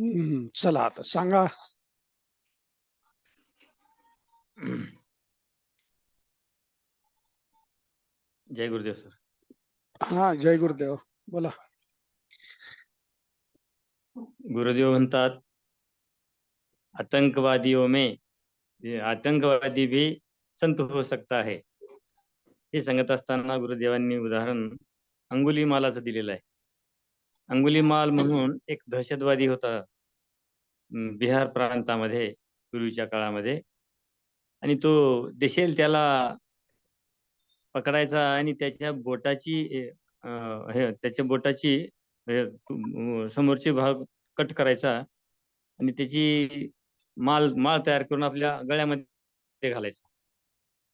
चला आता सांगा. जय गुरुदेव सर. हा, जय गुरुदेव. बोला. गुरुदेव म्हणतात, आतंकवादियों में आतंकवादी भी संत हो सकता है. हे सांगत असताना गुरुदेवांनी उदाहरण अंगुलीमालाचं दिलेलं आहे. अंगुलीमाल म्हणून एक दहशतवादी होता बिहार प्रांतामध्ये पूर्वीच्या काळामध्ये, आणि तो दिसेल त्याला पकडायचा आणि त्याच्या बोटाची त्याच्या बोटाची समोरचे भाग कट करायचा आणि त्याची माळ तयार करून आपल्या गळ्यामध्ये घालायचा.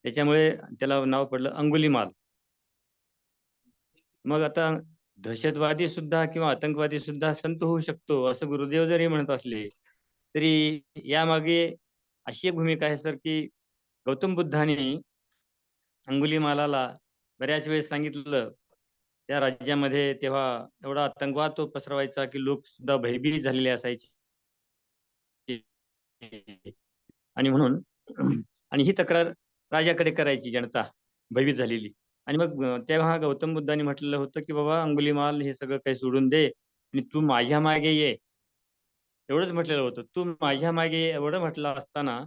त्याच्यामुळे त्याला नाव पडलं अंगुलीमाल. मग आता दहशतवादी सुद्धा किंवा आतंकवादी सुद्धा संत होऊ शकतो असं गुरुदेव जरी म्हणत असले तरी यामागे अशी एक भूमिका आहे सर की गौतम बुद्धांनी अंगुलीमालाला बऱ्याच वेळेस सांगितलं. त्या राज्यामध्ये तेव्हा एवढा आतंकवाद तो पसरवायचा की लोक सुद्धा भयभीत झालेले असायचे. आणि म्हणून आणि ही तक्रार राजाकडे करायची जनता भयभीत झालेली. आणि मग तेव्हा गौतम बुद्धांनी म्हटलेलं होतं की बाबा अंगुलीमाल हे सगळं काही सोडून दे आणि तू माझ्या मागे ये, एवढंच म्हटलेलं होतं. तू माझ्या मागे ये एवढं म्हटलं असताना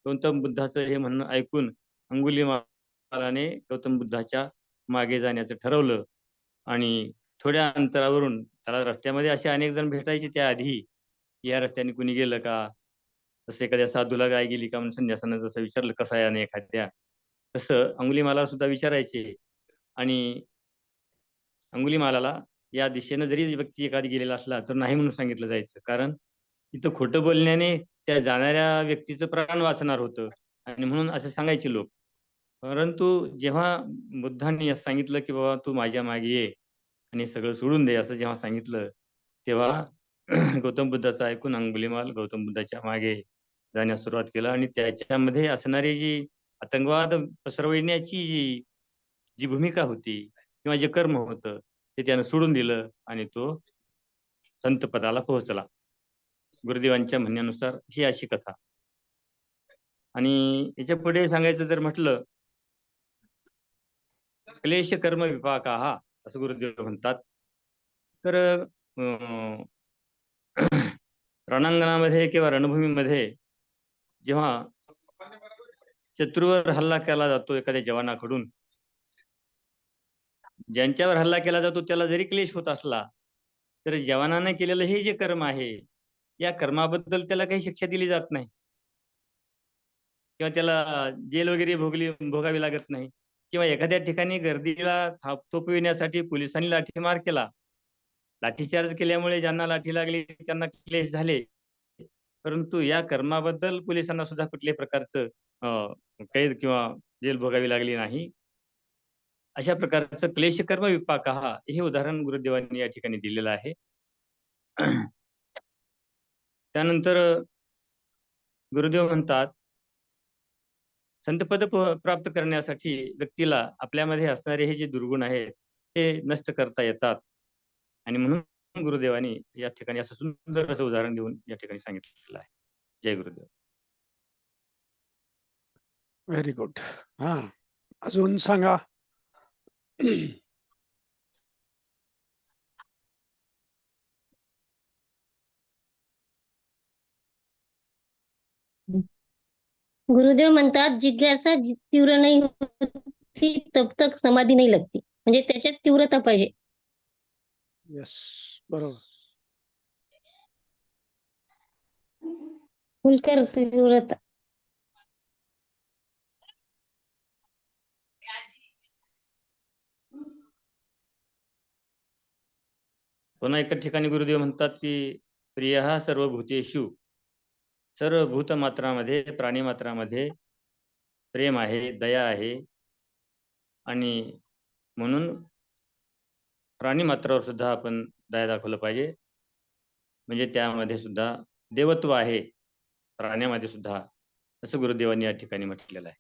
गौतम बुद्धाचं हे म्हणणं ऐकून अंगुलीमालाने गौतम बुद्धाच्या मागे जाण्याचं ठरवलं. आणि थोड्या अंतरावरून त्याला रस्त्यामध्ये असे अनेक जण भेटायचे त्याआधी, या रस्त्याने कुणी गेलं का, तसं एखाद्या साधूला गाय गेली का म्हणून संन्यासानं जसं विचारलं कसा आहे आणि एखाद्या, तसं अंगुलीमाला सुद्धा विचारायचे. आणि अंगुलीमालाला या दिशेनं जरी व्यक्ती एखादी गेलेला असला तर नाही म्हणून सांगितलं जायचं, कारण तिथं खोटं बोलण्याने त्या जाणाऱ्या व्यक्तीचं प्राण वाचणार होतं आणि म्हणून असं सांगायचे लोक. परंतु जेव्हा बुद्धांनी असं सांगितलं की बाबा तू माझ्या मागे ये आणि सगळं सोडून दे असं जेव्हा सांगितलं तेव्हा गौतम बुद्धाचं ऐकून अंगुलीमाल गौतम बुद्धाच्या मागे जाण्यास सुरुवात केलं आणि त्याच्यामध्ये असणारी जी आतंकवाद पसरविण्याची जी जी भूमिका होती किंवा जे कर्म होतं ते त्यानं सोडून दिलं आणि तो संत पदाला पोहोचला. गुरुदेवांच्या म्हणण्यानुसार ही अशी कथा. आणि याच्या पुढे सांगायचं जर म्हटलं, क्लेश कर्म विपाकाहा असं गुरुदेव म्हणतात. तर रणांगणामध्ये किंवा रणभूमीमध्ये जेव्हा शत्रूवर हल्ला केला जातो एखाद्या जवानाकडून, ज्यांच्यावर हल्ला केला जातो त्याला जरी क्लेश होत असला तर जवानाने केलेलं हे जे कर्म आहे या कर्माबद्दल त्याला काही शिक्षा दिली जात नाही किंवा त्याला जेल वगैरे भोगावी लागत नाही. किंवा एखाद्या ठिकाणी गर्दीला थोपविण्यासाठी पोलिसांनी लाठीमार केला, लाठीचार्ज केल्यामुळे ज्यांना लाठी लागली त्यांना क्लेश झाले, परंतु या कर्माबद्दल पोलिसांना सुद्धा कुठल्याही प्रकारचं कैद किंवा जेल भोगावी लागली नाही. अशा प्रकारचं क्लेश कर्म विपाकः हे उदाहरण गुरुदेवांनी या ठिकाणी दिलेलं आहे. त्यानंतर गुरुदेव म्हणतात, संतपद प्राप्त करण्यासाठी व्यक्तीला आपल्यामध्ये असणारे हे जे दुर्गुण आहेत ते नष्ट करता येतात. आणि म्हणून गुरुदेवांनी या ठिकाणी असं सुंदर असं उदाहरण देऊन या ठिकाणी सांगितलेलं आहे. जय गुरुदेव. Very good. हा, अजून सांगा. गुरुदेव म्हणतात, जिज्ञासा तीव्र नाही होती तब तक समाधी नाही लगती. म्हणजे त्याच्यात तीव्रता पाहिजे. यस, बरोबर. फुलकर तीव्रता. पुन्हा एका ठिकाणी गुरुदेव म्हणतात की प्रियः सर्वभूतेषु, सर्व भूतमात्रामध्ये प्राणीमात्रामध्ये प्रेम आहे, दया आहे. आणि म्हणून प्राणीमात्रावर सुद्धा आपण दया दाखवलं पाहिजे. म्हणजे त्यामध्ये सुद्धा देवत्व आहे प्राण्यामध्ये सुद्धा, असं गुरुदेवांनी या ठिकाणी म्हटलेलं आहे.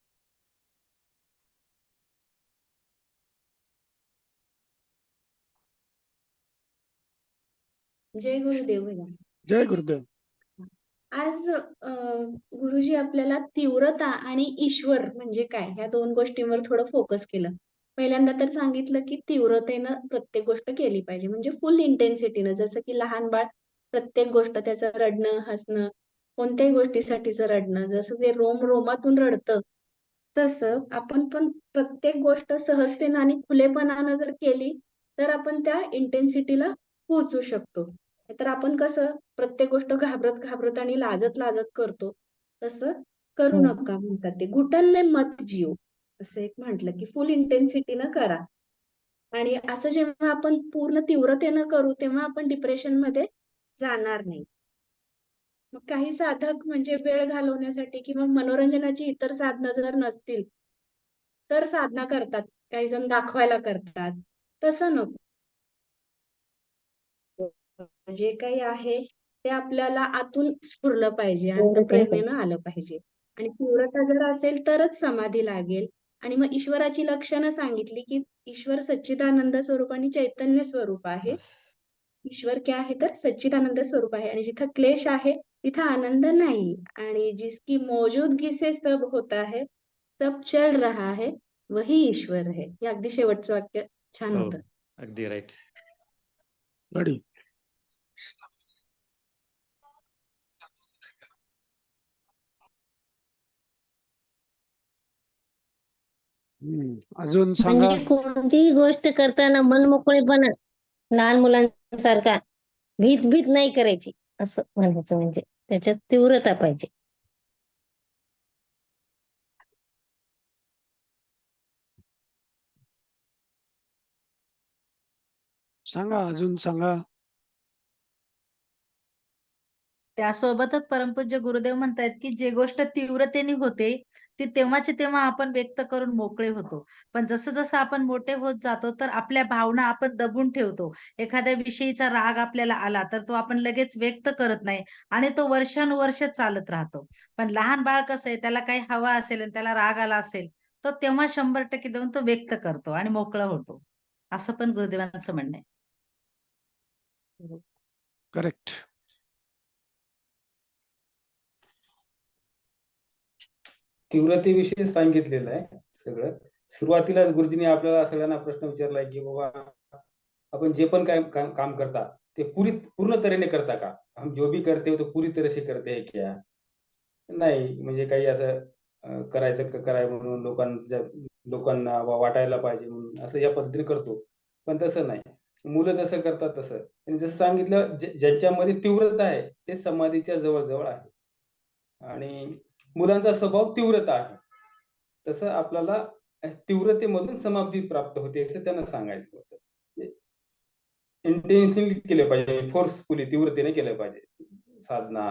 जय गुरुदेव. जय गुरुदेव. आज गुरुजी आपल्याला तीव्रता आणि ईश्वर म्हणजे काय ह्या दोन गोष्टींवर थोडं फोकस केलं. पहिल्यांदा तर सांगितलं की तीव्रतेनं प्रत्येक गोष्ट केली पाहिजे म्हणजे फुल इंटेन्सिटीनं, जसं की लहान बाळ प्रत्येक गोष्ट त्याचं रडणं, हसणं, कोणत्याही गोष्टीसाठीचं रडणं, जसं ते रोमातून रडतं, तसं आपण पण प्रत्येक गोष्ट सहजतेनं आणि खुलेपणानं जर केली, तर आपण त्या इंटेन्सिटीला पोहोचू शकतो. नाहीतर आपण कसं प्रत्येक गोष्ट घाबरत आणि लाजत करतो, तसं करू नका म्हणतात ते. घुटन में मत जियो असं एक म्हटलं की फुल इंटेन्सिटीनं करा. आणि असं जेव्हा आपण पूर्ण तीव्रतेनं करू, तेव्हा आपण डिप्रेशनमध्ये जाणार नाही. मग काही साधक म्हणजे वेळ घालवण्यासाठी किंवा मनोरंजनाची इतर साधनं जर नसतील, तर साधना करतात. काही जण दाखवायला करतात. तसं नको. जे काही आहे ते आपल्याला आतून स्फुरलं पाहिजे, अंतःप्रेरणेनं आलं पाहिजे. आणि तीव्रता जर असेल तरच समाधी लागेल. आणि मग ईश्वराची लक्षणं सांगितली, की ईश्वर सच्चिदानंद स्वरूप आणि चैतन्य स्वरूप आहे. ईश्वर क्या है तर सच्चिदानंद स्वरूप आहे आणि जिथं क्लेश आहे तिथं आनंद नाही. आणि जिसकी मौजूदगी से सब होता है, सब चल रहा है, वही ईश्वर है. हे अगदी शेवटचं वाक्य छान हो, होतं. अगदी राईट. गडी. अजून सांगा. म्हणजे कोणतीही गोष्ट करताना मनमोकळेपणा, लहान मुलांसारखा भीत नाही करायची असं म्हणायचं. म्हणजे त्याच्यात तीव्रता पाहिजे. सांगा, अजून सांगा. त्यासोबतच परमपूज्य गुरुदेव म्हणतायत की जे गोष्ट तीव्रतेने होते ती तेव्हाची तेव्हा आपण व्यक्त करून मोकळे होतो. पण जसं जसं आपण मोठे होत जातो तर आपल्या भावना आपण दबून ठेवतो. एखाद्या विषयीचा राग आपल्याला आला तर तो आपण लगेच व्यक्त करत नाही आणि तो वर्षानुवर्ष चालत राहतो. पण लहान बाळ कसं आहे, त्याला काही हवा असेल आणि त्याला राग आला असेल तर तेव्हा 100% देऊन तो व्यक्त करतो आणि मोकळा होतो. असं पण गुरुदेवांचं म्हणणं आहे. करेक्ट. तीव्रतेविषयी सांगितलेलं आहे सगळं. सुरुवातीलाच गुरुजींनी आपल्याला सगळ्यांना प्रश्न विचारलाय की बाबा आपण जे पण काय काम करता ते पूर्ण तऱ्हेने करता का? हम जो भी करते हो तो पूरी तरह से करते हैं क्या? नाही, म्हणजे काही असं करायचं म्हणून लोकांना वाटायला पाहिजे म्हणून असं या पद्धतीने करतो. पण तसं नाही. मुलं जसं करतात तसं. त्यांनी जसं सांगितलं ज्यांच्यामध्ये तीव्रता आहे ते समाधीच्या जवळ आहे. आणि मुलांचा स्वभाव तीव्रता आहे. तसं आपल्याला तीव्रतेमधून समाधी प्राप्त होते असं त्यांना सांगायचं होतं. इंटेन्शनली केलं पाहिजे, फोर्सफुली तीव्रतेने केलं पाहिजे. साधना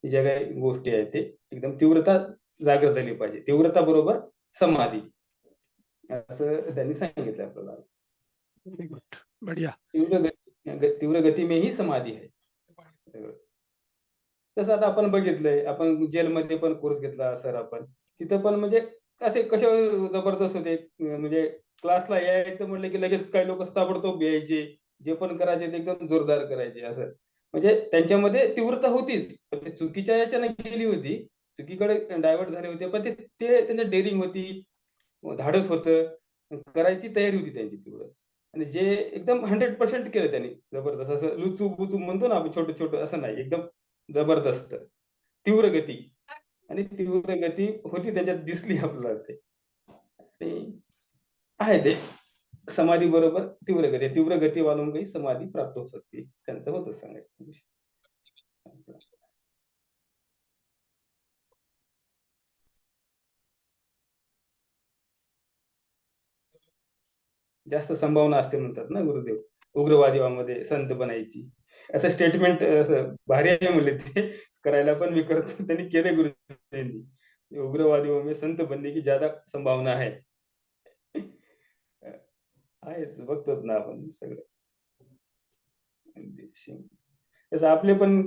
ज्या काही गोष्टी आहेत ते एकदम तीव्रता जागृत झाली पाहिजे. तीव्रता बरोबर समाधी असं त्यांनी सांगितलं आपल्याला. Very good. बढिया. तीव्र गती में ही समाधी है. तसं आता आपण बघितलंय, आपण जेलमध्ये पण कोर्स घेतला सर आपण. तिथं पण म्हणजे कसे जबरदस्त होते. म्हणजे क्लासला यायचं म्हटलं की लगेच काही लोक ताबडतोब यायचे. जे पण करायचे ते एकदम जोरदार करायचे असं. म्हणजे त्यांच्यामध्ये तीव्रता होतीच. पण ते चुकीच्या याच्याने गेली होती. चुकीकडे डायव्हर्ट झाले होते. पण ते त्यांच्या डेअरिंग होती, धाडस होतं, करायची तयारी होती त्यांची तीव्र. आणि जे एकदम 100% केलं त्यांनी जबरदस्त. असं लुचू-बुचू म्हणतो ना आपण छोटं-छोटं असं नाही. एकदम जबरदस्त. तीव्र गती. आणि तीव्र गती होती त्याच्यात दिसली आपल्याला ते. आहे ते समाधी बरोबर तीव्र गती. तीव्र गती वालों को समाधी प्राप्त हो सकती. त्यांचं होतं सांगायचं विषय. जास्त संभावना असते म्हणतात ना गुरुदेव. उग्रवादीमध्ये संत बनायची असं स्टेटमेंट असं भारी आहे म्हणले ते. करायला पण मी करतो. त्यांनी केले गुरुजींनी. उग्रवादियों में संत बनने की ज्यादा संभावना है. आहेच बघतोच ना आपण सगळं. तसं आपले पण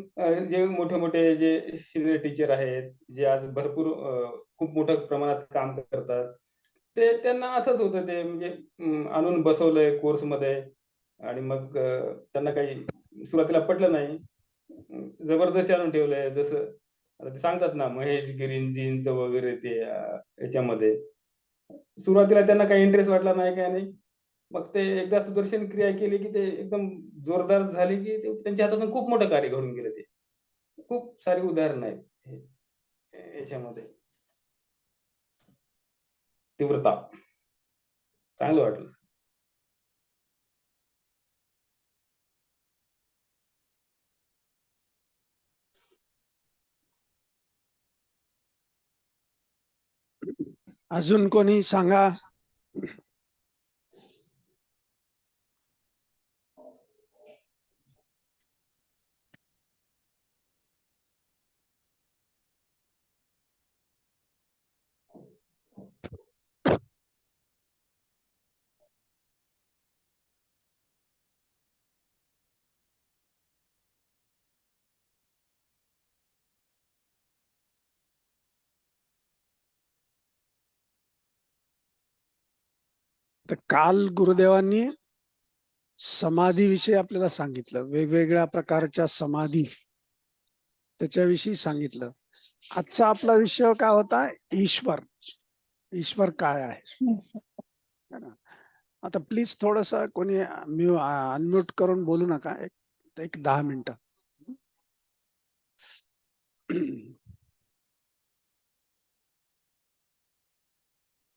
जे मोठे जे सिनियर टीचर आहेत, जे आज भरपूर खूप मोठ्या प्रमाणात काम करतात, ते त्यांना असंच होतं. ते म्हणजे आणून बसवलंय कोर्समध्ये आणि मग त्यांना काही सुरुवातीला पटलं नाही. जबरदस्ती आणून ठेवलंय. जसं आता ते सांगतात ना महेश गिरींजींचं वगैरे ते याच्यामध्ये सुरुवातीला त्यांना काही इंटरेस्ट वाटला नाही काय नाही. मग ते एकदा सुदर्शन क्रिया केली की ते एकदम जोरदार झाली की ते त्यांच्या हातातून खूप मोठं कार्य घडून गेलं ते. खूप सारी उदाहरणं आहेत याच्यामध्ये. तीव्रता. चांगलं वाटलं. अजून कोणी सांगा? तर काल गुरुदेवांनी समाधीविषयी आपल्याला सांगितलं, वेगवेगळ्या प्रकारच्या समाधी त्याच्याविषयी सांगितलं. आजचा आपला विषय काय होता? ईश्वर. ईश्वर काय आहे? है ना? आता प्लीज थोडस कोणी अनम्यूट करून बोलू नका. एक 10 मिनिटं.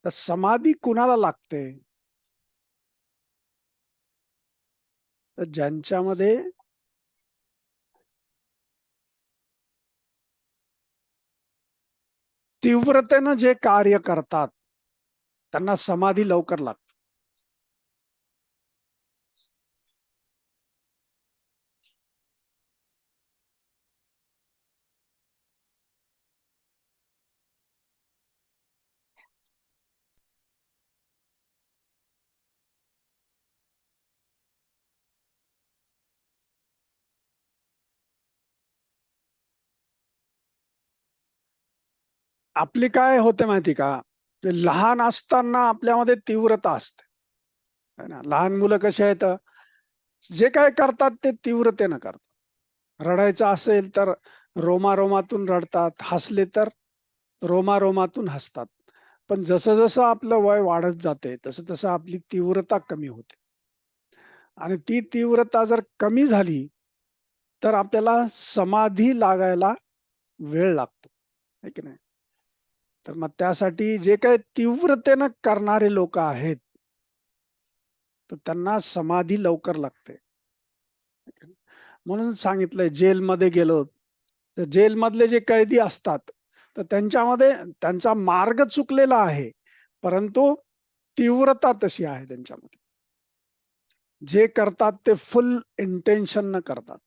तर समाधी कुणाला लागते? तर ज्यांच्यामध्ये तीव्रतेनं जे कार्य करतात त्यांना समाधी लवकर लागते. आपली काय होते माहिती का? ते लहान असताना आपल्यामध्ये तीव्रता असते, है ना? लहान मुलं कशी आहेत, जे काय करतात ते तीव्रतेनं करतात. रडायचं असेल तर रोमारोमातून रडतात, हसले तर रोमारोमातून हसतात. पण जसं जसं आपलं वय वाढत जाते तसं तसं आपली तीव्रता कमी होते. आणि ती तीव्रता जर कमी झाली तर आपल्याला समाधी लागायला वेळ लागतो, है की नाही? तर मग त्यासाठी जे काही तीव्रतेनं करणारे लोक आहेत तर त्यांना समाधी लवकर लागते. म्हणून सांगितलंय, जेलमध्ये गेलो तर जेलमधले जे कैदी असतात तर त्यांच्यामध्ये त्यांचा मार्ग चुकलेला आहे, परंतु तीव्रता तशी आहे त्यांच्यामध्ये. जे करतात ते फुल इंटेन्शन न करतात.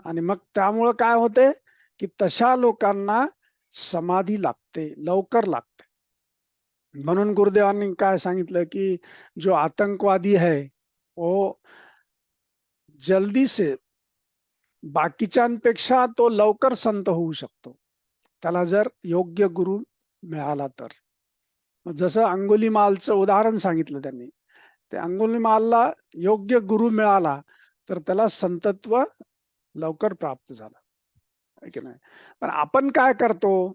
आणि मग त्यामुळं काय होते की तशा लोकांना समाधी लागते, लवकर लागते. म्हणून गुरुदेवांनी काय सांगितलं की जो आतंकवादी है वो जल्दी से बाकीच्यांपेक्षा तो लवकर संत होऊ शकतो, त्याला जर योग्य गुरु मिळाला तर. जसं अंगुलीमालचं उदाहरण सांगितलं त्यांनी. ते अंगुलीमालला योग्य गुरु मिळाला तर त्याला संतत्व लवकर प्राप्त झालं, है की नाही? पण आपण काय करतो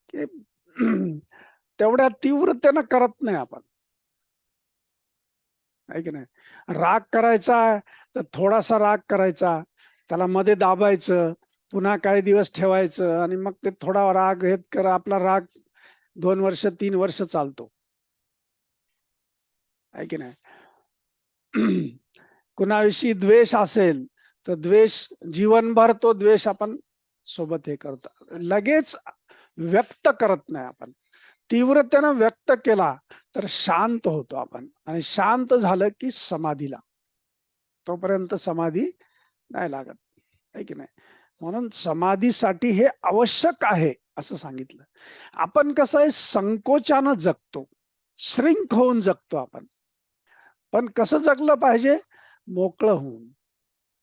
की तेवढ्या तीव्रतेनं करत नाही आपण, है की नाही? राग करायचा तर थोडासा राग करायचा, त्याला मध्ये दाबायचं, पुन्हा काही दिवस ठेवायचं आणि मग ते थोडा राग हे कर, आपला राग 2 वर्ष 3 वर्ष चालतो, है की नाही? कुणाविषयी द्वेष असेल तर द्वेष जीवनभर तो द्वेष आपण सोबत हे करतो, लगेच व्यक्त करत नाही आपण. तीव्रतेनं व्यक्त केला तर शांत होतो आपण, आणि शांत झालं की समाधीला. तोपर्यंत समाधी नाही लागत, है की नाही? म्हणून समाधीसाठी हे आवश्यक आहे असं सांगितलं. आपण कसं आहे, संकोचानं जगतो, श्रिंक होऊन जगतो आपण. पण कसं जगलं पाहिजे? मोकळं होऊन,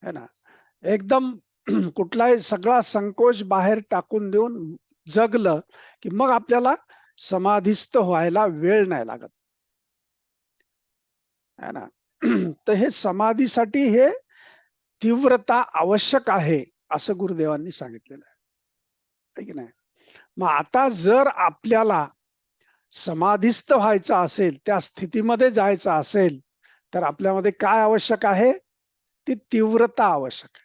है ना? एकदम कुठलाही सगळा संकोच बाहेर टाकून देऊन जगलं की मग आपल्याला समाधीस्थ व्हायला वेळ नाही लागत, है ना? तर हे समाधीसाठी हे तीव्रता आवश्यक आहे असं गुरुदेवांनी सांगितलेलं आहे की नाही. मग आता जर आपल्याला समाधीस्थ व्हायचं असेल, त्या स्थितीमध्ये जायचं असेल, तर आपल्यामध्ये काय आवश्यक आहे? ती तीव्रता आवश्यक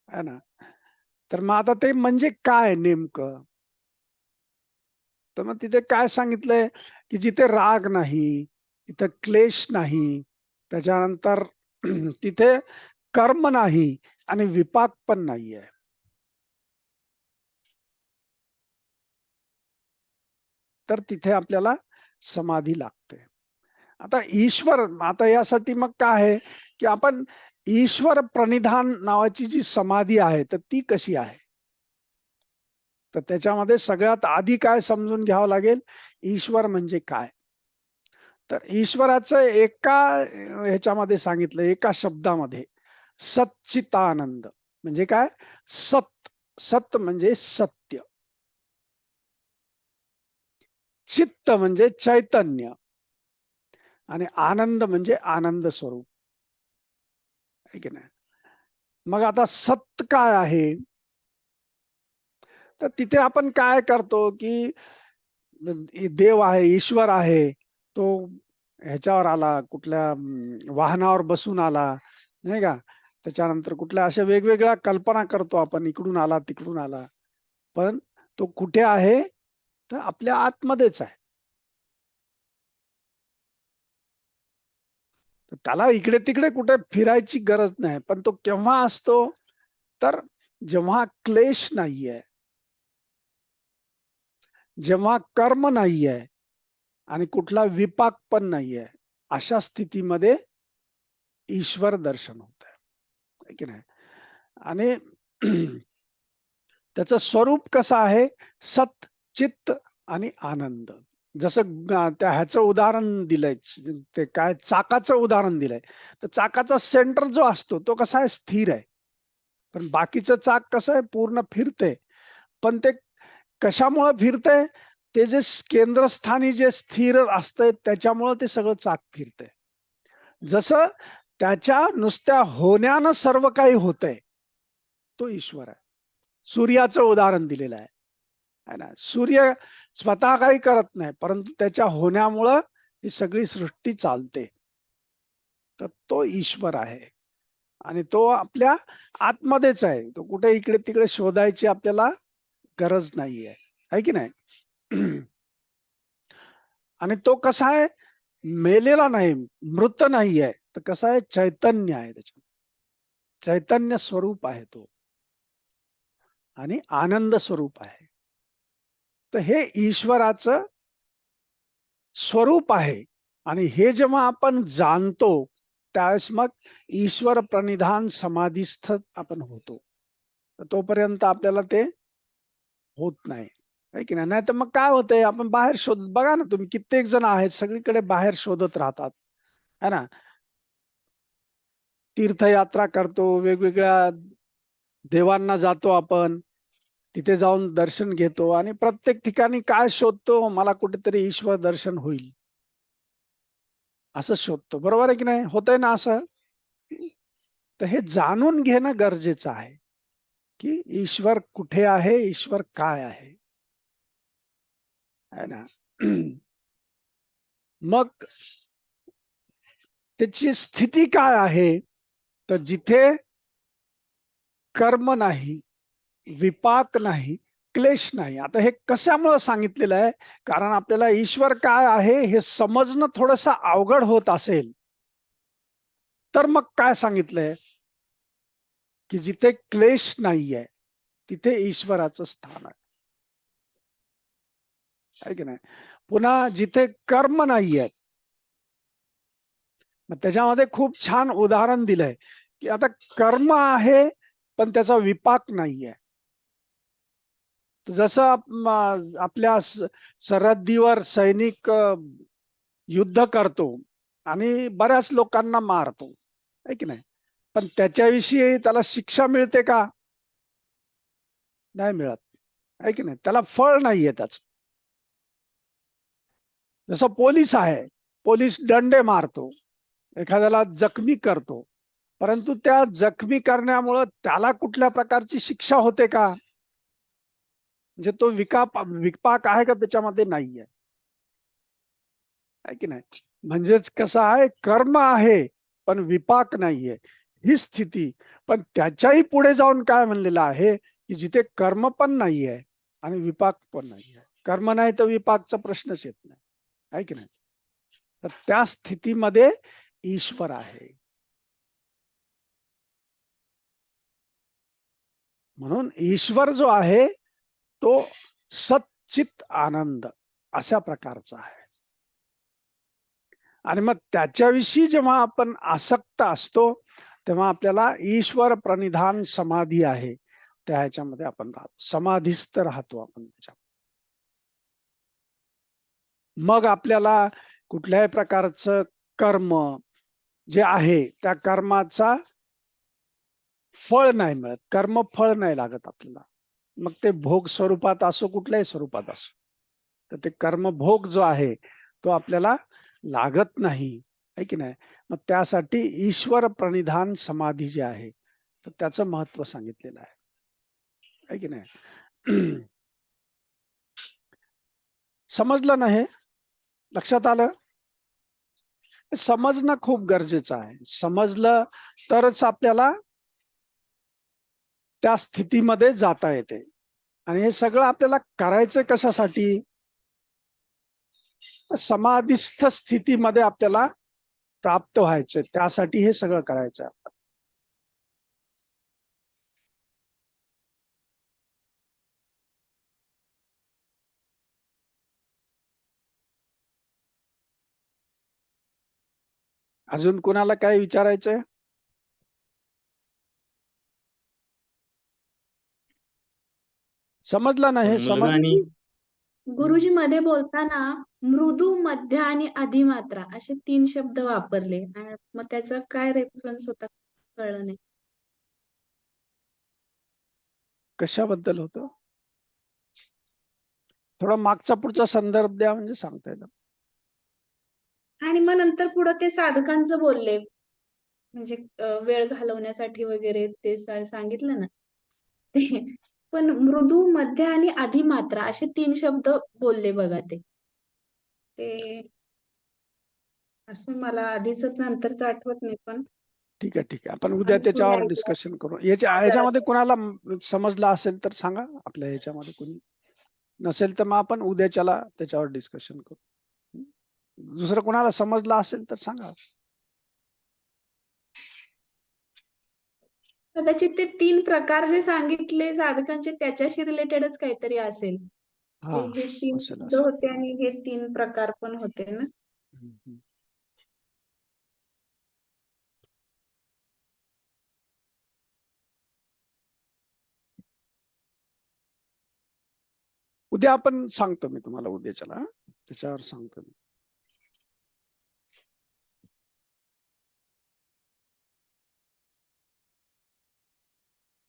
आहे ना. तर मग आता ते म्हणजे काय नेमकं? तर मग तिथे काय सांगितलंय की जिथे राग नाही, तिथे क्लेश नाही, त्याच्यानंतर तिथे कर्म नाही आणि विपाक पण नाहीये. तर तिथे आपल्याला समाधी लागते. आता ईश्वर, आता यासाठी मग काय आहे की आपण ईश्वर प्रणिधान नावाची जी समाधी आहे तर ती कशी आहे? तर त्याच्यामध्ये सगळ्यात आधी काय समजून घ्यावं लागेल, ईश्वर म्हणजे काय? तर ईश्वराचं एका ह्याच्यामध्ये सांगितलं, एका शब्दामध्ये, सच्चितानंद. म्हणजे काय? सत. सत म्हणजे सत्य. चित्त म्हणजे चैतन्य आणि आनंद म्हणजे आनंद स्वरूप आहे की नाही. मग आता सत्य काय आहे? तर तिथे आपण काय करतो की देव आहे, ईश्वर आहे, तो ह्याच्यावर आला, कुठल्या वाहनावर बसून आला, नाही का. त्याच्यानंतर कुठल्या अशा वेगवेगळ्या कल्पना करतो आपण, इकडून आला तिकडून आला. पण तो कुठे आहे? तर आपल्या आतमध्येच आहे. तर त्याला इकडे तिकडे कुठे फिरायची गरज नाही. पण तो केव्हा असतो? तर जेव्हा क्लेश नाहीये, जेव्हा कर्म नाहीये आणि कुठला विपाक पण नाहीये, अशा स्थितीमध्ये ईश्वर दर्शन होत आहे की नाही. आणि त्याचं स्वरूप कसं आहे? सत, चित्त आणि आनंद. जसं त्या ह्याचं उदाहरण दिलंय, ते काय चाकाचं उदाहरण दिलंय. तर चाकाचा सेंटर जो असतो तो कसा आहे? स्थिर आहे. पण बाकीचं चाक कसं आहे? पूर्ण फिरते. पण ते कशामुळे फिरतंय? ते जे केंद्रस्थानी जे स्थिर असतंय त्याच्यामुळे ते सगळं चाक फिरतंय. जसं त्याच्या नुसत्या होण्यानं सर्व काही होतंय, तो ईश्वर आहे. सूर्याचं उदाहरण दिलेलं आहे ना. सूर्य स्वतः काही करत नाही, परंतु त्याच्या होण्यामुळं ही सगळी सृष्टी चालते. तर तो ईश्वर आहे आणि तो आपल्या आतमध्येच आहे. तो कुठे इकडे तिकडे शोधायची आपल्याला गरज नाहीये, आहे की नाही. आणि तो कसा आहे? मेलेला नाही, मृत नाहीये. तर कसा आहे? चैतन्य आहे. त्याच्यात चैतन्य स्वरूप आहे तो आणि आनंद स्वरूप आहे. तर हे ईश्वराचं स्वरूप आहे. आणि हे जेव्हा आपण जाणतो त्यावेळेस मग ईश्वर प्रणिधान समाधीस्थ आपण होतो. तोपर्यंत आपल्याला ते होत नाही, आहे की नाही. नाही तर मग काय होतंय, आपण बाहेर शोध, बघा ना तुम्ही, कित्येक जण आहेत सगळीकडे बाहेर शोधत राहतात, है ना. तीर्थयात्रा करतो, वेगवेगळ्या देवांना जातो आपण, तिथे जाऊन दर्शन घेतो आणि प्रत्येक ठिकाणी काय शोधतो? मला कुठेतरी ईश्वर दर्शन होईल असं शोधतो. बरोबर आहे की नाही? होतंय ना असं. तर हे जाणून घेणं गरजेचं आहे की ईश्वर कुठे आहे, ईश्वर काय आहे, है ना. मग त्याची स्थिती काय आहे? तर जिथे कर्म नाही, विपाक नाही, क्लेश नाही. आता हे कशामुळे सांगितलेलं आहे? कारण आपल्याला ईश्वर काय आहे हे समजणं थोडंसं अवघड होत असेल, तर मग काय सांगितलंय की जिथे क्लेश नाहीये तिथे ईश्वराचं स्थान आहे की नाही. पुन्हा जिथे कर्म नाहीये, मग त्याच्यामध्ये खूप छान उदाहरण दिलंय की आता कर्म आहे पण त्याचा विपाक नाहीये. जसं आपल्या सरहद्दीवर सैनिक युद्ध करतो आणि बऱ्याच लोकांना मारतो, आहे की नाही. पण त्याच्याविषयी त्याला शिक्षा मिळते का? नाही मिळत, आहे की नाही. त्याला फळ नाहीये त्याच. जसं पोलीस आहे, पोलीस दंडे मारतो, एखाद्याला जखमी करतो, परंतु त्या जखमी करण्यामुळं त्याला कुठल्या प्रकारची शिक्षा होते का? म्हणजे तो विपाक आहे का त्याच्यामध्ये? नाहीये, आहे की नाही? म्हणजेच कसं आहे, कर्म आहे पण विपाक नाहीये, ही स्थिती. पण त्याच्याही पुढे जाऊन काय म्हणलेलं आहे की जिथे कर्म पण नाहीये आणि विपाक पण नाहीये, कर्म नाही तर विपाकचा प्रश्नच येत नाही, आहे की नाही? तर त्या स्थितीमध्ये ईश्वर आहे. म्हणून ईश्वर जो आहे तो सच्चित आनंद अशा प्रकारचा आहे. आणि मग त्याच्याविषयी जेव्हा आपण आसक्त असतो तेव्हा आपल्याला ईश्वर प्रणिधान समाधी आहे त्या ह्याच्यामध्ये आपण राहतो, समाधीस्थ राहतो आपण त्याच्या. मग आपल्याला कुठल्याही प्रकारचं कर्म जे आहे त्या कर्माचा फळ नाही मिळत, कर्म फळ नाही लागत आपल्याला. मग ते भोग स्वरूपात असो कुठल्याही स्वरूपात असो, तर ते कर्म भोग जो आहे तो आपल्याला लागत नाही, आहे की नाही? मग त्यासाठी ईश्वर प्रणिधान समाधी जी आहे तर त्याचं महत्व सांगितलेलं आहे की नाही? समजलं ना? हे लक्षात आलं? समजणं खूप गरजेचं आहे. समजलं तरच आपल्याला त्या स्थितीमध्ये जाता येते. आणि हे सगळं आपल्याला करायचं कशासाठी? तर समाधिस्थ स्थितीमध्ये आपल्याला प्राप्त व्हायचं, त्यासाठी हे सगळं करायचं. अजून कोणाला काय विचारायचंय? समजलं ना? हे मुलगा आणि गुरुजी मध्ये बोलताना मृदू, मध्य आणि अधिमात्रा असे 3 शब्द वापरले. आणि मग त्याचा काय रेफरन्स होता कळलं नाही. कशाबद्दल होतं? थोडा मागचा पुढचा संदर्भ द्या म्हणजे सांगता येईल. आणि मग नंतर पुढे ते साधकांचं बोलले, म्हणजे वेळ घालवण्यासाठी वगैरे ते सांगितलं ना. पण मृदू, मध्य आणि अधिमात्रा असे 3 शब्द बोलले बघा ते. ते असं मला आधीच नंतरच आठवत नाही, पण ठीक आहे, ठीक आहे. आपण उद्या अजून त्याच्यावर थोडी डिस्कशन करू. याच्यामध्ये कोणाला समजलं असेल तर सांगा. आपल्या ह्याच्यामध्ये कोणी नसेल तर मग आपण उद्याच्याला त्याच्यावर डिस्कशन करू. दुसरं कोणाला समजलं असेल तर सांगा. कदाचित ते 3 प्रकार जे सांगितले साधकांचे त्याच्याशी रिलेटेडच काहीतरी असेल. हा, हे 3 असेल शब्द असेल. होते आणि हे 3 प्रकार पण होते ना. उद्या आपण सांगतो, मी तुम्हाला उद्याच्याला त्याच्यावर सांगतो मी.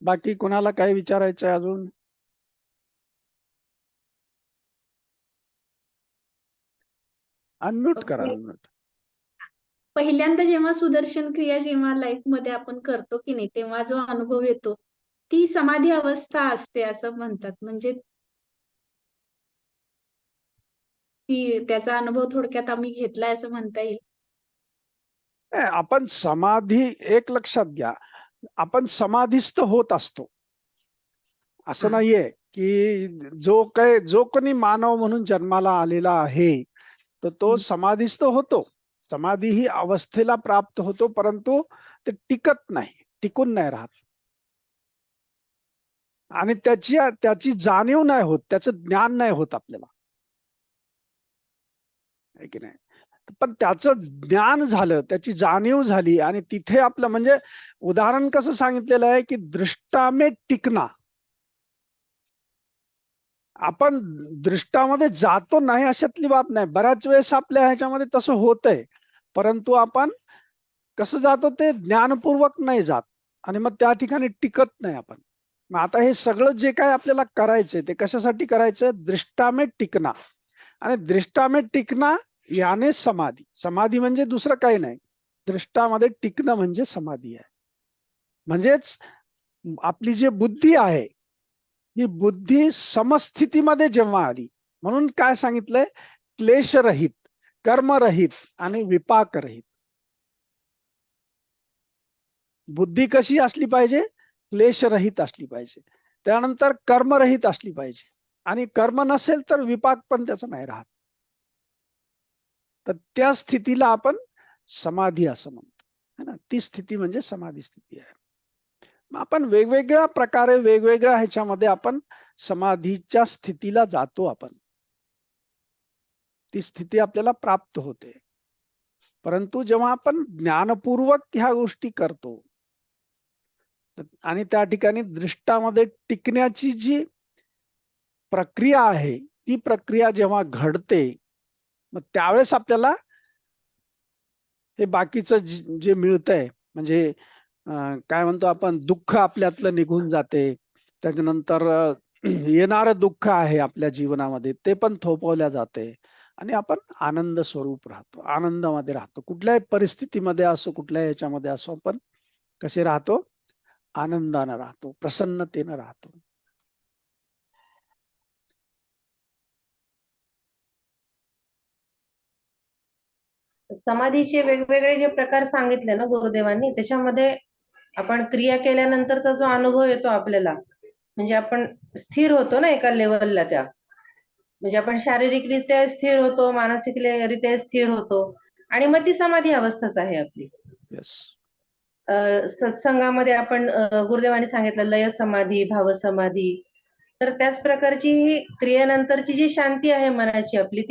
बाकी कोणाला काय विचारायचं आहे अजून? अनम्यूट करा, अनम्यूट. पहिल्यांदा जेव्हा सुदर्शन क्रिया जेव्हा लाईफ मध्ये आपण करतो की नाही, तेव्हा जो अनुभव येतो ती समाधी अवस्था असते असं म्हणतात. म्हणजे ती त्याचा अनुभव थोडक्यात आम्ही घेतलाय असं म्हणता येईल. आपण समाधी, एक लक्षात घ्या, आपण समाधीस्थ होत असतो असं नाहीये की जो कोणी मानव म्हणून जन्माला आलेला आहे तर तो समाधीस्थ होतो. समाधी ही अवस्थेला प्राप्त होतो, परंतु ते टिकत नाही, टिकून नाही राहत. आणि त्याची जाणीव नाही होत, त्याचं ज्ञान नाही होत आपल्याला, आहे की नाही? पण त्याचं ज्ञान झालं, त्याची जाणीव झाली आणि तिथे आपलं म्हणजे उदाहरण कसं सांगितलेलं आहे की दृष्टामे टिकना. आपण दृष्टामध्ये जातो नाही अशातली बाब नाही. बऱ्याच वेळेस आपल्या ह्याच्यामध्ये तसं होतंय, परंतु आपण कसं जातो ते ज्ञानपूर्वक नाही जात आणि मग त्या ठिकाणी टिकत नाही आपण. मग आता हे सगळं जे काय आपल्याला करायचंय ते कशासाठी करायचं? दृष्टामे टिकना. आणि दृष्टामे टिकना याने समाधी. समाधी म्हणजे दुसरं काही नाही, दृष्टामध्ये टिकणं म्हणजे समाधी आहे. म्हणजेच आपली जी बुद्धी आहे ही बुद्धी समस्थितीमध्ये जेव्हा आली, म्हणून काय सांगितलंय, क्लेशरहित, कर्मरहित आणि विपाकरहित. बुद्धी कशी असली पाहिजे, क्लेशरहित असली पाहिजे, त्यानंतर कर्मरहित असली पाहिजे, आणि कर्म नसेल तर विपाक पण त्याचा नाही राहत. तर त्या स्थितीला आपण समाधी असं म्हणतो, है ना. ती स्थिती म्हणजे समाधी स्थिती आहे. मग आपण वेगवेगळ्या प्रकारे वेगवेगळ्या ह्याच्यामध्ये आपण समाधीच्या स्थितीला जातो. आपण ती स्थिती आपल्याला प्राप्त होते. परंतु जेव्हा आपण ज्ञानपूर्वक ह्या गोष्टी करतो आणि त्या ठिकाणी दृष्टामध्ये टिकण्याची जी प्रक्रिया आहे, ती प्रक्रिया जेव्हा घडते, मग त्यावेळेस आपल्याला हे बाकीचं जे मिळतंय, म्हणजे काय म्हणतो आपण, दुःख आपल्यातलं निघून जाते. त्याच्यानंतर येणारं दुःख आहे आपल्या जीवनामध्ये ते पण थोपवल्या जाते आणि आपण आनंद स्वरूप राहतो, आनंदामध्ये राहतो. कुठल्याही परिस्थितीमध्ये असो, कुठल्याही ह्याच्यामध्ये असो, आपण कसे राहतो, आनंदानं राहतो, प्रसन्नतेनं राहतो. समाधीचे वेगवेगळे जे प्रकार सांगितले ना गुरुदेवांनी, त्याच्यामध्ये आपण क्रिया केल्यानंतरचा जो अनुभव येतो आपल्याला, म्हणजे आपण स्थिर होतो ना एका लेवलला, त्या म्हणजे आपण शारीरिकरित्या स्थिर होतो, मानसिकरित्या स्थिर होतो, आणि मग ती समाधी अवस्थाच आहे आपली. येस. सत्संगामध्ये आपण गुरुदेवांनी सांगितलं लय समाधी, भाव समाधी. तर त्याच प्रकारची ही क्रियेनंतरची जी शांती आहे मनाची आपली,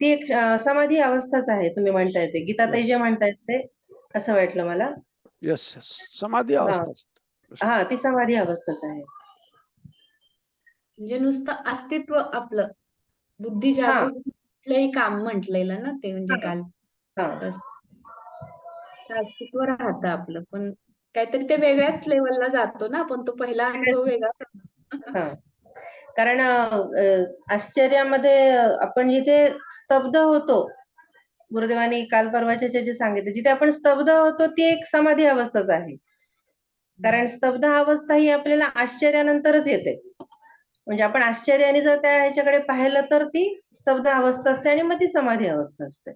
ती एक समाधी अवस्थाच आहे. तुम्ही म्हणताय ते, गीताताई जे म्हणतायत ते, असं वाटलं मला. येस येस, समाधी हा अवस्थाच. हा, ती समाधी अवस्थाच आहे. म्हणजे नुसतं अस्तित्व आपलं, बुद्धी हा जागृत कुठलंही काम म्हटलेलं ना ते, म्हणजे काल हा अस्तित्व राहतं आपलं, पण काहीतरी ते वेगळ्याच लेवलला जातो ना आपण, तो पहिला अनुभव वेगळा हा. कारण आश्चर्यामध्ये आपण जिथे स्तब्ध होतो, गुरुदेवांनी काल परवाच्या जे सांगितलं, जिथे आपण स्तब्ध होतो ती एक समाधी अवस्थाच आहे. कारण स्तब्ध अवस्था ही आपल्याला आश्चर्यानंतरच येते. म्हणजे आपण आश्चर्याने जर त्या ह्याच्याकडे पाहिलं तर ती स्तब्ध अवस्था असते, आणि मग ती समाधी अवस्था असते.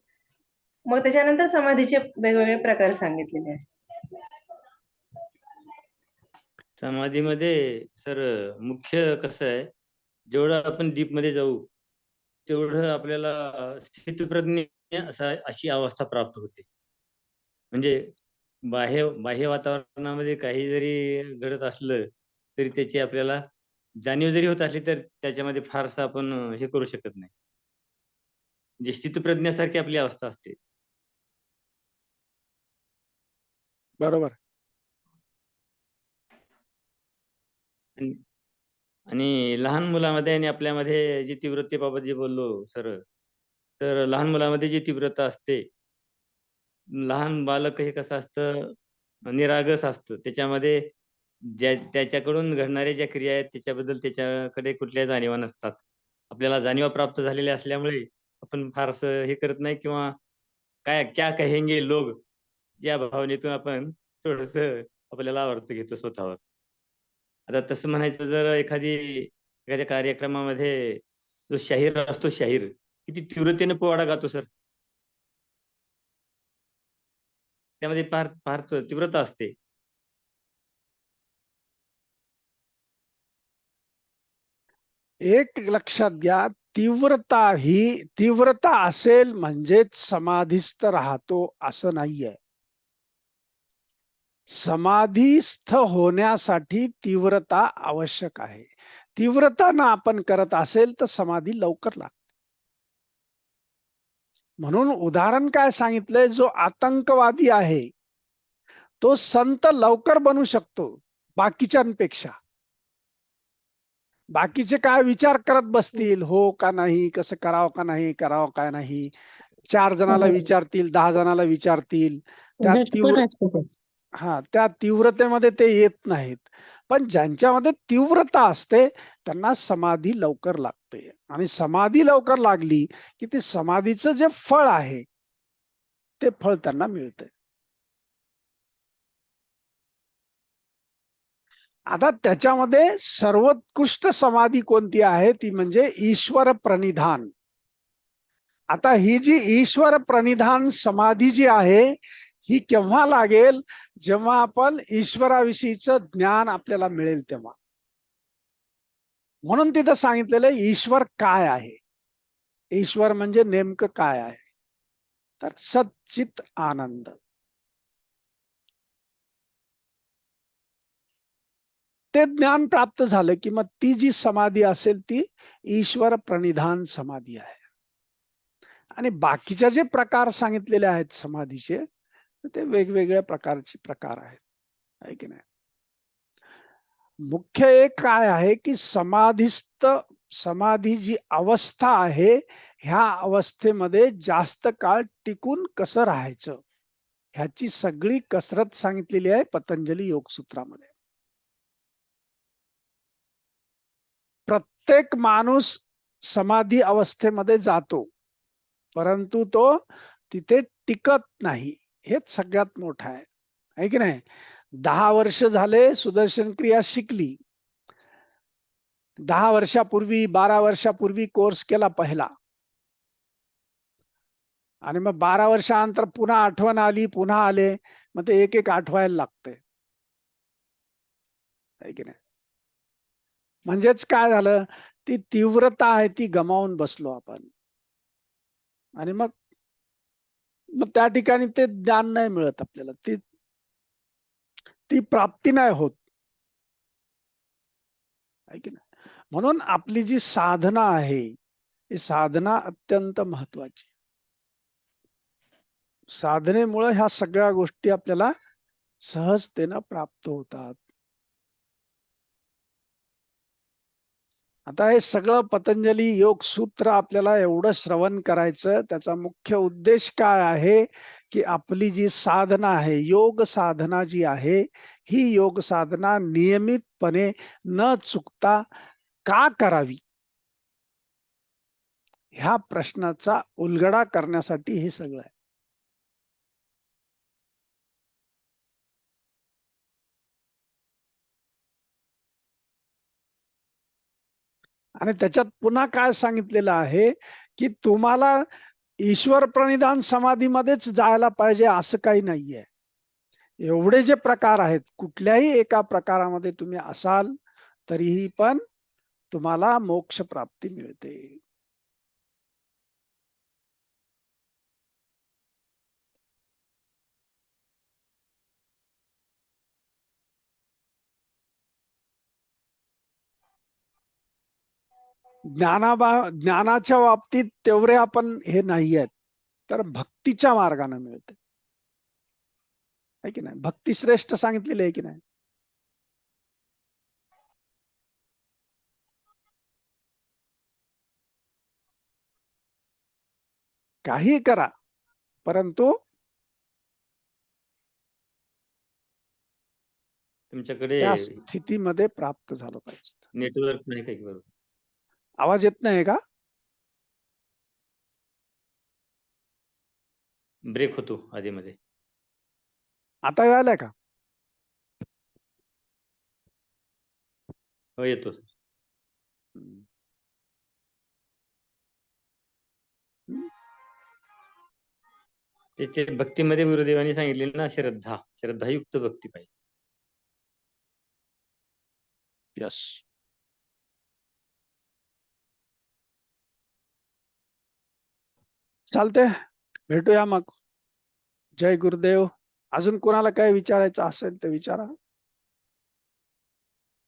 मग त्याच्यानंतर समाधीचे वेगवेगळे प्रकार सांगितलेले आहेत. समाधीमध्ये सर मुख्य कसं आहे, जेवढं आपण डीप मध्ये जाऊ तेवढं आपल्याला स्थितप्रज्ञ अशी अवस्था प्राप्त होते. म्हणजे बाह्य वातावरणामध्ये काही जरी घडत असलं तरी त्याची आपल्याला जाणीव जरी होत असली तर त्याच्यामध्ये फारसं आपण हे करू शकत नाही. म्हणजे स्थितप्रज्ञासारखी आपली अवस्था असते. बरोबर. आणि लहान मुलामध्ये आणि आपल्यामध्ये जी तीव्रतेबाबत जे बोललो सर, तर लहान मुलामध्ये जी तीव्रता असते, लहान बालक हे कसं असतं, निरागस असतं. त्याच्यामध्ये त्याच्याकडून घडणाऱ्या ज्या क्रिया आहेत त्याच्याबद्दल त्याच्याकडे कुठल्या जाणीवा नसतात. आपल्याला जाणीवा प्राप्त झालेल्या असल्यामुळे आपण फारसं हे करत नाही, किंवा काय क्या कहेंगे लोग या भावनेतून आपण थोडस आपल्याला आवर्त घेतो स्वतःवर. आता तसं म्हणायचं, जर एखाद्या कार्यक्रमामध्ये जो शाहीर असतो, शाहीर किती तीव्रतेने पोवाडा गातो सर, त्यामध्ये फार फार तीव्रता असते. एक लक्षात घ्या, तीव्रता असेल म्हणजेच समाधीस्थ राहतो असं नाहीये. समाधीस्थ होण्यासाठी तीव्रता आवश्यक आहे. तीव्रता ना आपण करत असेल तर समाधी लवकर लागते. म्हणून उदाहरण काय सांगितलंय, जो आतंकवादी आहे तो संत लवकर बनू शकतो बाकीच्यांपेक्षा. बाकीचे काय विचार करत बसतील, हो का नाही, कसं करावं का नाही, करावं का नाही, 4 जणाला विचारतील, 10 जणाला विचारतील. झटपट असतो त्याच. त्या तीव्रतेमध्ये ते येत नाहीत. पण ज्यांच्यामध्ये तीव्रता असते त्यांना समाधी लवकर लागते, आणि समाधी लवकर लागली की ते समाधीचं जे फळ आहे ते फळ त्यांना मिळते. आता त्याच्यामध्ये सर्वोत्कृष्ट समाधी कोणती आहे ती म्हणजे ईश्वर प्रणिधान. आता ही जी ईश्वर प्रणिधान समाधी जी आहे ही केव्हा लागेल, जेव्हा आपण ईश्वराविषयीचं ज्ञान आपल्याला मिळेल तेव्हा. म्हणून तिथं सांगितलेलं ईश्वर काय आहे. ईश्वर म्हणजे नेमकं काय आहे, तर सच्चित आनंद. ते ज्ञान प्राप्त झालं की मग ती जी समाधी असेल ती ईश्वर प्रणिधान समाधी आहे. आणि बाकीचे जे प्रकार सांगितलेले आहेत समाधीचे, ते वेगवेगळ्या प्रकारचे प्रकार आहेत, आहे की नाही. मुख्य एक काय आहे की समाधीस्थ समाधी जी अवस्था आहे, ह्या अवस्थेमध्ये जास्त काळ टिकून कसं राहायचं ह्याची सगळी कसरत सांगितलेली आहे पतंजली योगसूत्रामध्ये. प्रत्येक माणूस समाधी अवस्थेमध्ये जातो, परंतु तो तिथे टिकत नाही. हेच सगळ्यात मोठं आहे की नाही. 10 वर्ष झाले सुदर्शन क्रिया शिकली, 10 वर्षापूर्वी 12 वर्षापूर्वी कोर्स केला पहिला, आणि मग 12 वर्षानंतर पुन्हा आठवण आली, पुन्हा आले, मग ते एक एक आठवायला लागते, आहे की नाही. म्हणजेच काय झालं, ती तीव्रता आहे ती गमावून बसलो आपण, आणि मग मग त्या ठिकाणी ते ज्ञान नाही मिळत आपल्याला, ती प्राप्ती नाही होत, आहे की नाही. म्हणून आपली जी साधना आहे ही साधना अत्यंत महत्वाची. साधनेमुळे ह्या सगळ्या गोष्टी आपल्याला सहजतेनं प्राप्त होतात. आता हे सगळं पतंजली योग सूत्र आपल्याला एवढं श्रवण करायचं, त्याचा मुख्य उद्देश काय आहे की आपली जी साधना आहे, योग साधना जी आहे, ही योग साधना नियमितपणे न चुकता का करावी, ह्या प्रश्नाचा उलगडा करण्यासाठी हे सगळं आहे. आणि त्याच्यात पुन्हा काय सांगितलेलं आहे की तुम्हाला ईश्वर प्रणिधान समाधीमध्येच जायला पाहिजे असं काही नाहीये. एवढे जे प्रकार आहेत, कुठल्याही एका प्रकारामध्ये तुम्ही असाल तरीही पण तुम्हाला मोक्ष प्राप्ती मिळते. ज्ञानाच्या बाबतीत तेवढे आपण हे नाही आहेत, तर भक्तीच्या मार्गाने मिळते, आहे की नाही. भक्ती श्रेष्ठ सांगितलेली आहे की नाही. काही करा, परंतु तुमच्याकडे त्या स्थितीमध्ये प्राप्त झालं पाहिजे. नेटवर्क नाही काही बरोबर. आवाज येत नाही का? ब्रेक होतो आधी मध्ये. आता यायलाय का? हो, येतो. ते भक्तीमध्ये गुरुदेवांनी सांगितले ना, श्रद्धायुक्त भक्ती पाहिजे. यस. चालते, भेटूया मग. जय गुरुदेव. अजून कोणाला काय विचारायचं असेल तर विचारा.